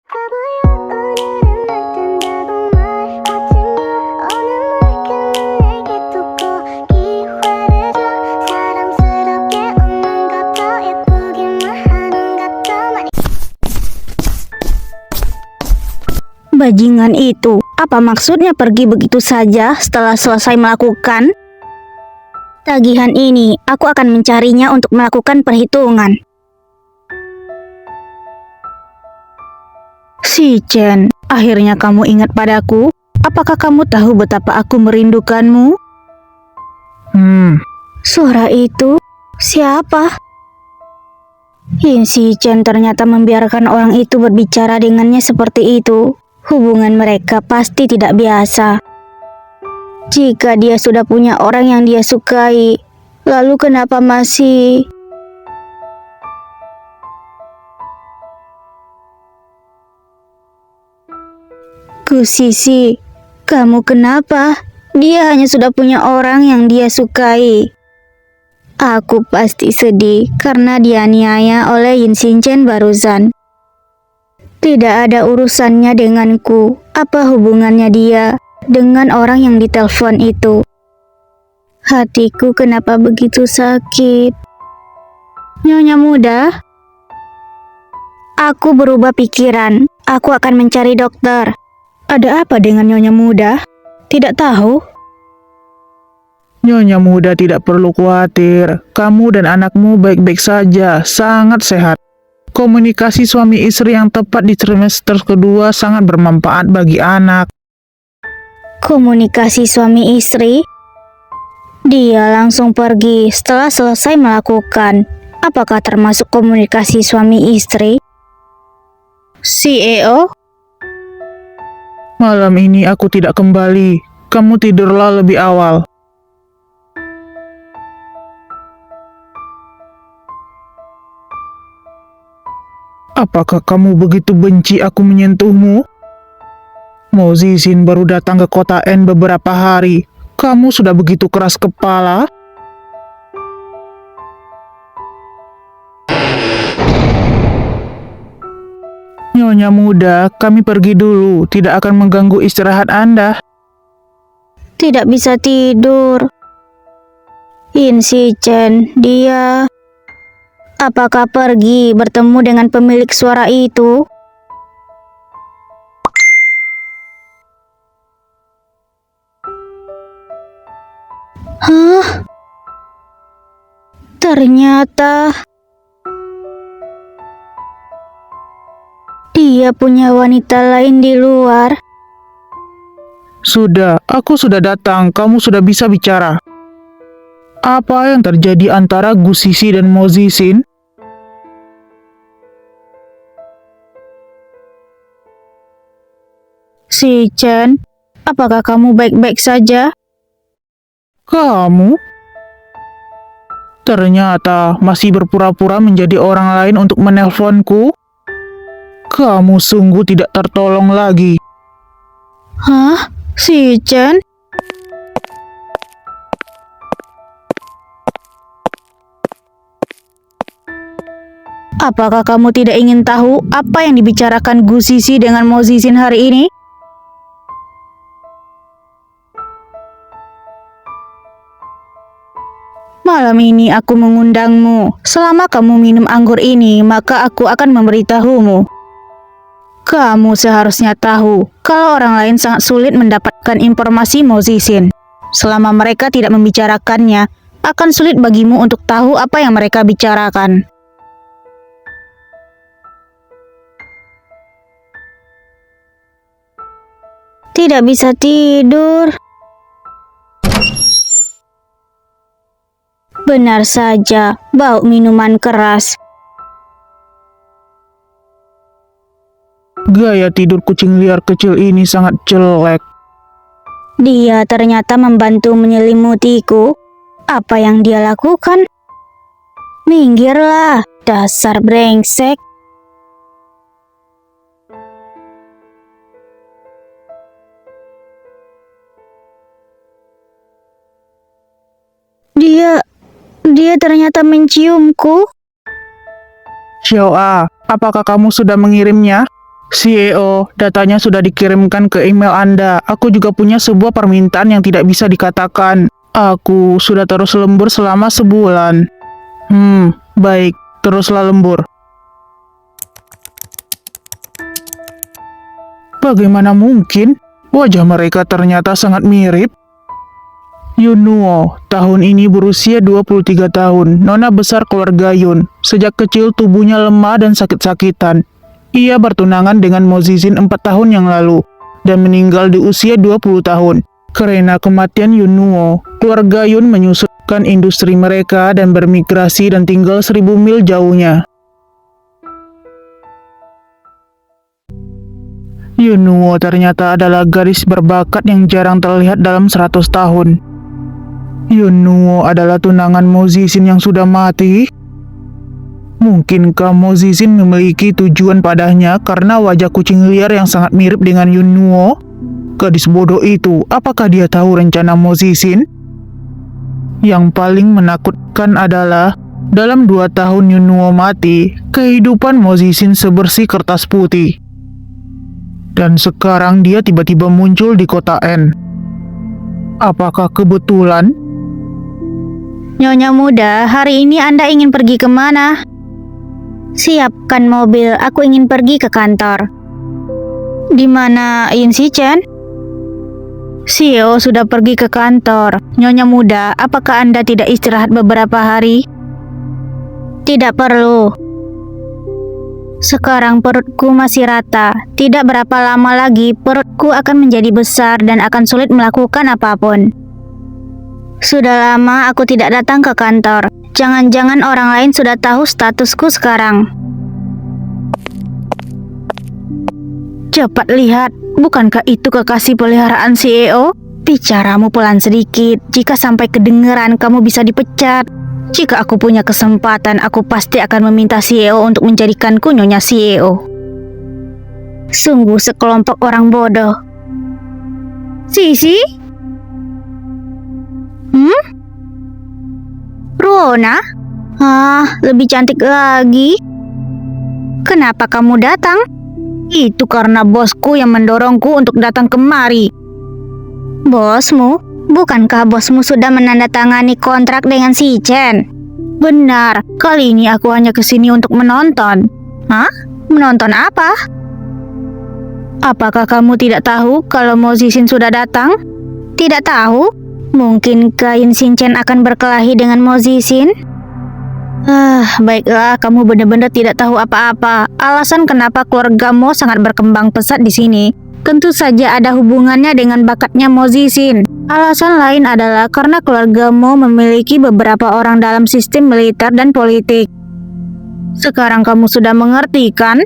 바보야 오늘은 날 뜬다고 말하지마 오늘 물결은 내게 돋고 기회를 줘 사랑스럽게 웃는 것도 예쁘기만 하는 것도 많이 Bajingan itu, apa maksudnya pergi begitu saja setelah selesai melakukan tagihan ini? Aku akan mencarinya untuk melakukan perhitungan. Si Chen, akhirnya kamu ingat padaku? Apakah kamu tahu betapa aku merindukanmu? Suara itu siapa? Si Chen ternyata membiarkan orang itu berbicara dengannya seperti itu. Hubungan mereka pasti tidak biasa. Jika dia sudah punya orang yang dia sukai, lalu kenapa masih... Kusisi, kamu kenapa? Dia hanya sudah punya orang yang dia sukai. Aku pasti sedih karena dianiaya oleh Yin Xinchen barusan. Tidak ada urusannya denganku. Apa hubungannya dia dengan orang yang ditelepon itu? Hatiku kenapa begitu sakit? Nyonya muda, aku berubah pikiran. Aku akan mencari dokter. Ada apa dengan Nyonya muda? Tidak tahu. Nyonya muda tidak perlu khawatir. Kamu dan anakmu baik-baik saja, sangat sehat. Komunikasi suami istri yang tepat di trimester kedua sangat bermanfaat bagi anak. Komunikasi suami istri? Dia langsung pergi setelah selesai melakukan. Apakah termasuk komunikasi suami istri? CEO? Malam ini aku tidak kembali. Kamu tidurlah lebih awal. Apakah kamu begitu benci aku menyentuhmu? Mo Zixin baru datang ke kota N beberapa hari. Kamu sudah begitu keras kepala? Nyonya muda, kami pergi dulu. Tidak akan mengganggu istirahat Anda. Tidak bisa tidur. Yin Chen, dia... Apakah pergi bertemu dengan pemilik suara itu? Hah? Ternyata... dia punya wanita lain di luar. Sudah, aku sudah datang. Kamu sudah bisa bicara. Apa yang terjadi antara Gu Sisi dan Mo Zixin? Si Chen, apakah kamu baik-baik saja? Kamu? Ternyata masih berpura-pura menjadi orang lain untuk menelponku? Kamu sungguh tidak tertolong lagi. Hah? Si Chen? Apakah kamu tidak ingin tahu apa yang dibicarakan Gu Sisi dengan Mo Zixin hari ini? Malam ini aku mengundangmu. Selama kamu minum anggur ini, maka aku akan memberitahumu. Kamu seharusnya tahu kalau orang lain sangat sulit mendapatkan informasi Mo Zixin. Selama mereka tidak membicarakannya, akan sulit bagimu untuk tahu apa yang mereka bicarakan. Tidak bisa tidur. Benar saja, bau minuman keras. Gaya tidur kucing liar kecil ini sangat jelek. Dia ternyata membantu menyelimutiku. Apa yang dia lakukan? Minggirlah, dasar brengsek. Dia ternyata menciumku. Xiao A, apakah kamu sudah mengirimnya? CEO, datanya sudah dikirimkan ke email Anda. Aku juga punya sebuah permintaan yang tidak bisa dikatakan. Aku sudah terus lembur selama sebulan. Baik, teruslah lembur. Bagaimana mungkin? Wajah mereka ternyata sangat mirip. Yunuo, tahun ini berusia 23 tahun, nona besar keluarga Yun. Sejak kecil tubuhnya lemah dan sakit-sakitan. Ia bertunangan dengan Mozizin 4 tahun yang lalu, dan meninggal di usia 20 tahun. Karena kematian Yunuo, keluarga Yun menyusutkan industri mereka dan bermigrasi dan tinggal 1000 mil jauhnya. Yunuo ternyata adalah gadis berbakat yang jarang terlihat dalam 100 tahun. Yunuo adalah tunangan Mozizin yang sudah mati. Mungkinkah Mozizin memiliki tujuan padanya karena wajah kucing liar yang sangat mirip dengan Yunuo? Gadis bodoh itu, apakah dia tahu rencana Mozizin? Yang paling menakutkan adalah, dalam 2 tahun Yunuo mati, kehidupan Mozizin sebersih kertas putih. Dan sekarang dia tiba-tiba muncul di kota N. Apakah kebetulan? Nyonya muda, hari ini Anda ingin pergi kemana? Siapkan mobil, aku ingin pergi ke kantor. Di mana Yin Shichen? CEO sudah pergi ke kantor. Nyonya muda, apakah Anda tidak istirahat beberapa hari? Tidak perlu. Sekarang perutku masih rata. Tidak berapa lama lagi perutku akan menjadi besar dan akan sulit melakukan apapun. Sudah lama aku tidak datang ke kantor. Jangan-jangan orang lain sudah tahu statusku sekarang. Cepat lihat, bukankah itu kekasih peliharaan CEO? Bicaramu pelan sedikit, jika sampai kedengeran kamu bisa dipecat. Jika aku punya kesempatan, aku pasti akan meminta CEO untuk menjadikanku nyonya CEO. Sungguh sekelompok orang bodoh. Sisi? Ruona? Lebih cantik lagi. Kenapa kamu datang? Itu karena bosku yang mendorongku untuk datang kemari. Bosmu? Bukankah bosmu sudah menandatangani kontrak dengan si Chen? Benar, kali ini aku hanya kesini untuk menonton. Hah? Menonton apa? Apakah kamu tidak tahu kalau Mozizin sudah datang? Tidak tahu? Mungkinkah Yin Shichen akan berkelahi dengan Mozizin? Baiklah, kamu benar-benar tidak tahu apa-apa. Alasan kenapa keluargamu sangat berkembang pesat di sini tentu saja ada hubungannya dengan bakatnya Mozizin. Alasan lain adalah karena keluargamu memiliki beberapa orang dalam sistem militer dan politik. Sekarang kamu sudah mengerti, kan?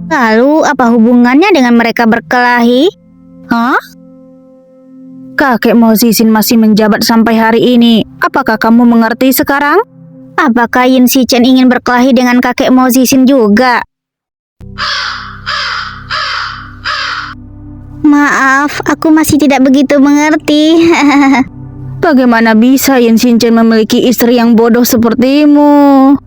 Lalu, apa hubungannya dengan mereka berkelahi? Hah? Kakek Mozizin masih menjabat sampai hari ini. Apakah kamu mengerti sekarang? Apakah Yin Shichen ingin berkelahi dengan kakek Mozizin juga? Maaf, aku masih tidak begitu mengerti. Bagaimana bisa Yin Shichen memiliki istri yang bodoh sepertimu?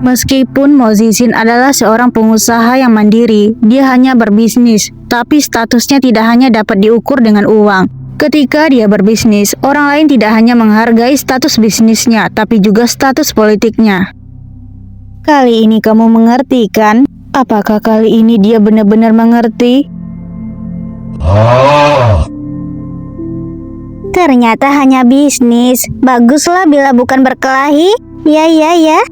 Meskipun Mozizin adalah seorang pengusaha yang mandiri, dia hanya berbisnis, tapi statusnya tidak hanya dapat diukur dengan uang. Ketika dia berbisnis, orang lain tidak hanya menghargai status bisnisnya, tapi juga status politiknya. Kali ini kamu mengerti, kan? Apakah kali ini dia benar-benar mengerti? Ternyata hanya bisnis. Baguslah bila bukan berkelahi. Ya.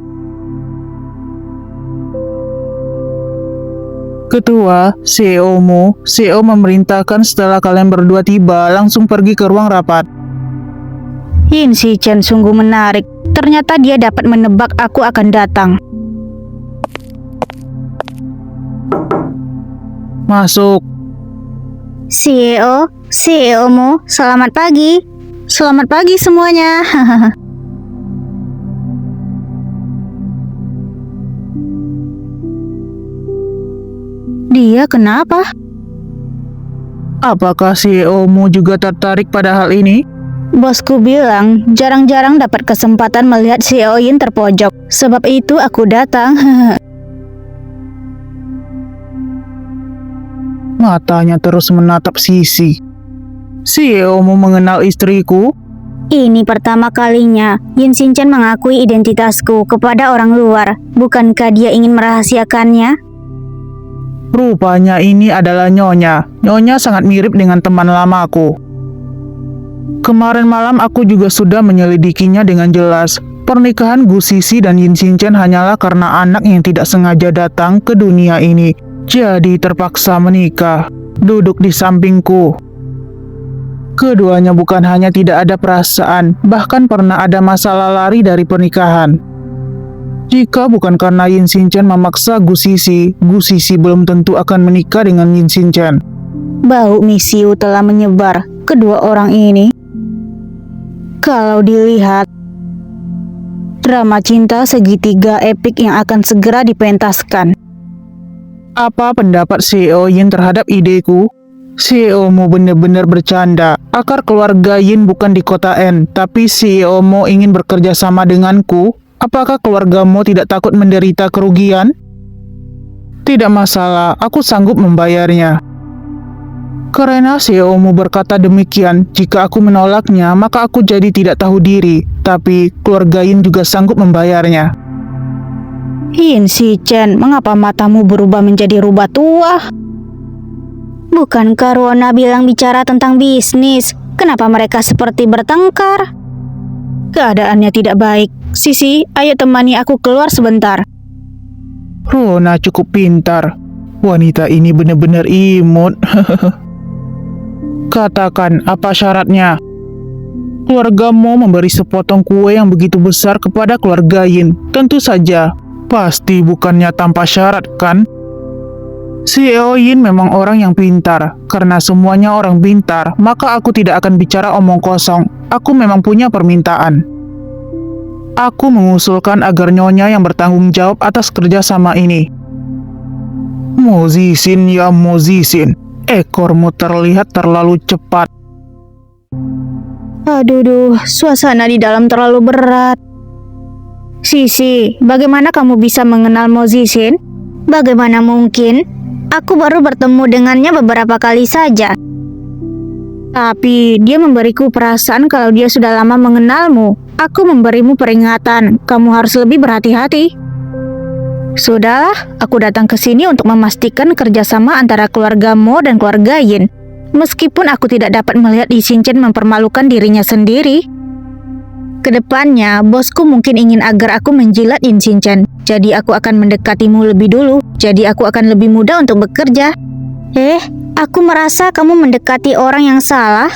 Ketua, CEO memerintahkan setelah kalian berdua tiba, langsung pergi ke ruang rapat. Yin Shichen sungguh menarik. Ternyata dia dapat menebak aku akan datang. Masuk. CEO-mu, selamat pagi. Selamat pagi semuanya. Dia kenapa? Apakah CEO-mu juga tertarik pada hal ini? Bosku bilang, jarang-jarang dapat kesempatan melihat CEO Yin terpojok. Sebab itu aku datang. Matanya terus menatap Sisi. "CEO-mu mengenal istriku?" Ini pertama kalinya Yin Shinchan mengakui identitasku kepada orang luar. Bukankah dia ingin merahasiakannya? "Rupanya ini adalah Nyonya. Nyonya sangat mirip dengan teman lamaku. Kemarin malam aku juga sudah menyelidikinya dengan jelas. Pernikahan Gu Sisi dan Yin Shinchan hanyalah karena anak yang tidak sengaja datang ke dunia ini. Jadi terpaksa menikah. Duduk di sampingku. Keduanya bukan hanya tidak ada perasaan, bahkan pernah ada masalah lari dari pernikahan. Jika bukan karena Yin Shinchan memaksa Gu Sisi belum tentu akan menikah dengan Yin Shinchan." Bau misiu telah menyebar kedua orang ini. Kalau dilihat, drama cinta segitiga epik yang akan segera dipentaskan. "Apa pendapat CEO Yin terhadap ideku?" "CEO-mu benar-benar bercanda. Akar keluarga Yin bukan di kota N, tapi CEO-mu ingin bekerja sama denganku. Apakah keluargamu tidak takut menderita kerugian?" "Tidak masalah, aku sanggup membayarnya." "Karena CEO-mu berkata demikian, jika aku menolaknya, maka aku jadi tidak tahu diri. Tapi keluarga Yin juga sanggup membayarnya." Yin Shinchan, mengapa matamu berubah menjadi rubah tua? Bukankah Ruona bilang bicara tentang bisnis? Kenapa mereka seperti bertengkar? Keadaannya tidak baik. Sisi, ayo temani aku keluar sebentar. Ruona cukup pintar. Wanita ini benar-benar imut. "Katakan, apa syaratnya?" "Keluargamu memberi sepotong kue yang begitu besar kepada keluarga Yin." "Tentu saja. Pasti bukannya tanpa syarat, kan?" "CEO Yin memang orang yang pintar. Karena semuanya orang pintar, maka aku tidak akan bicara omong kosong. Aku memang punya permintaan. Aku mengusulkan agar Nyonya yang bertanggung jawab atas kerjasama ini." "Mozisin ya Mozisin, ekormu terlihat terlalu cepat." Aduh, suasana di dalam terlalu berat. Sisi, bagaimana kamu bisa mengenal Mozisin? Bagaimana mungkin? Aku baru bertemu dengannya beberapa kali saja. Tapi dia memberiku perasaan kalau dia sudah lama mengenalmu. Aku memberimu peringatan, kamu harus lebih berhati-hati. Sudahlah, aku datang ke sini untuk memastikan kerjasama antara keluarga Mo dan keluarga Yin. Meskipun aku tidak dapat melihat Yin Shinchan mempermalukan dirinya sendiri. Kedepannya, bosku mungkin ingin agar aku menjilat Yin Shinchan. Jadi aku akan mendekatimu lebih dulu. Jadi aku akan lebih mudah untuk bekerja. Aku merasa kamu mendekati orang yang salah.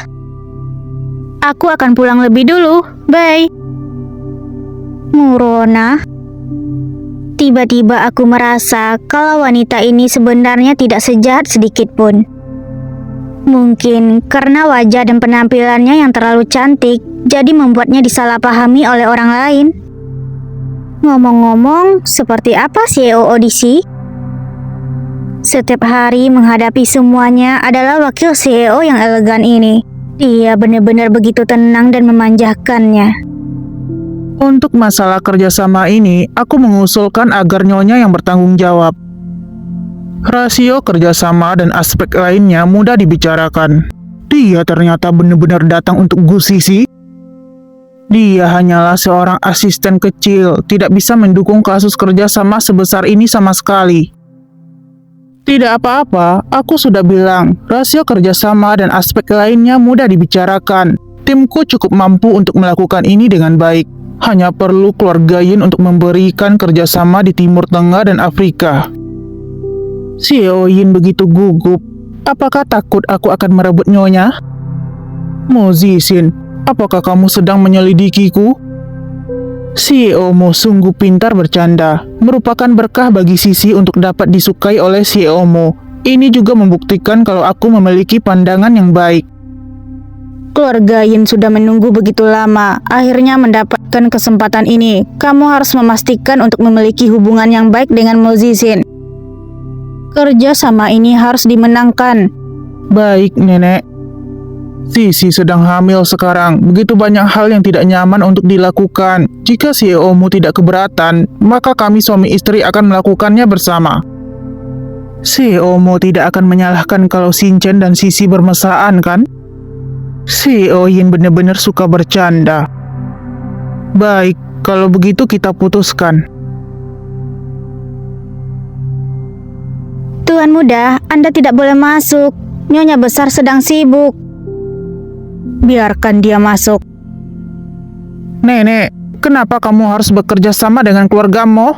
Aku akan pulang lebih dulu. Bye. Murona. Tiba-tiba aku merasa kalau wanita ini sebenarnya tidak sejahat sedikit pun. Mungkin karena wajah dan penampilannya yang terlalu cantik, jadi membuatnya disalahpahami oleh orang lain. Ngomong-ngomong, seperti apa CEO audisi? Setiap hari menghadapi semuanya adalah wakil CEO yang elegan ini. Dia benar-benar begitu tenang dan memanjakannya. "Untuk masalah kerjasama ini, aku mengusulkan agar Nyonya yang bertanggung jawab. Rasio kerjasama dan aspek lainnya mudah dibicarakan." Dia ternyata benar-benar datang untuk Gu Sisi. Dia hanyalah seorang asisten kecil, tidak bisa mendukung kasus kerjasama sebesar ini sama sekali. "Tidak apa-apa, aku sudah bilang, rasio kerjasama dan aspek lainnya mudah dibicarakan. Timku cukup mampu untuk melakukan ini dengan baik. Hanya perlu keluarga Yin untuk memberikan kerjasama di Timur Tengah dan Afrika." CEO Yin begitu gugup. "Apakah takut aku akan merebut Nyonya?" "Mozisin, apakah kamu sedang menyelidikiku?" CEO-mu sungguh pintar bercanda. Merupakan berkah bagi Sisi untuk dapat disukai oleh CEO-mu. Ini juga membuktikan kalau aku memiliki pandangan yang baik. Keluarga Yin sudah menunggu begitu lama, akhirnya mendapatkan kesempatan ini. Kamu harus memastikan untuk memiliki hubungan yang baik dengan Mozisin. Kerja sama ini harus dimenangkan. "Baik, Nenek." Sisi sedang hamil sekarang. Begitu banyak hal yang tidak nyaman untuk dilakukan. Jika CEO-mu tidak keberatan, maka kami suami istri akan melakukannya bersama. Si Omo tidak akan menyalahkan kalau Shinchan dan Sisi bermesraan kan? Si Oyin benar-benar suka bercanda. Baik, kalau begitu kita putuskan. Tuan muda, Anda tidak boleh masuk. Nyonya besar sedang sibuk. Biarkan dia masuk. Nenek, kenapa kamu harus bekerja sama dengan keluargamu?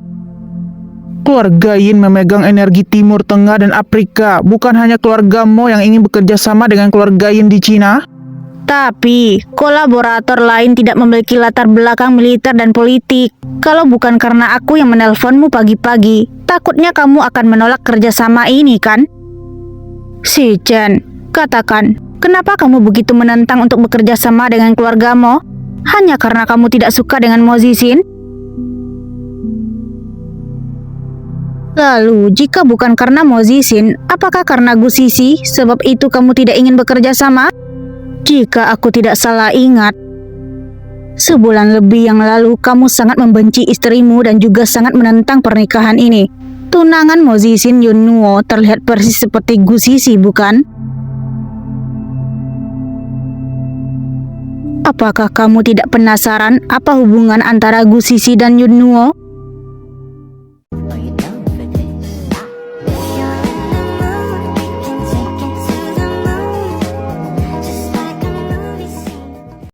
Keluarga Yin memegang energi Timur Tengah dan Afrika, bukan hanya keluargamu yang ingin bekerja sama dengan keluarga Yin di Cina. Tapi, kolaborator lain tidak memiliki latar belakang militer dan politik. Kalau bukan karena aku yang menelponmu pagi-pagi, takutnya kamu akan menolak kerjasama ini, kan? Shinchan, katakan, kenapa kamu begitu menentang untuk bekerja sama dengan keluargamu? Hanya karena kamu tidak suka dengan Mo Zixin? Lalu, jika bukan karena Mo Zixin, apakah karena Gu Sisi? Sebab itu kamu tidak ingin bekerja sama? Jika aku tidak salah ingat, sebulan lebih yang lalu kamu sangat membenci istrimu dan juga sangat menentang pernikahan ini. Tunangan Mo Zixin Yun Nuo terlihat persis seperti Gu Sisi, bukan? Apakah kamu tidak penasaran apa hubungan antara Gu Sisi dan Yun Nuo?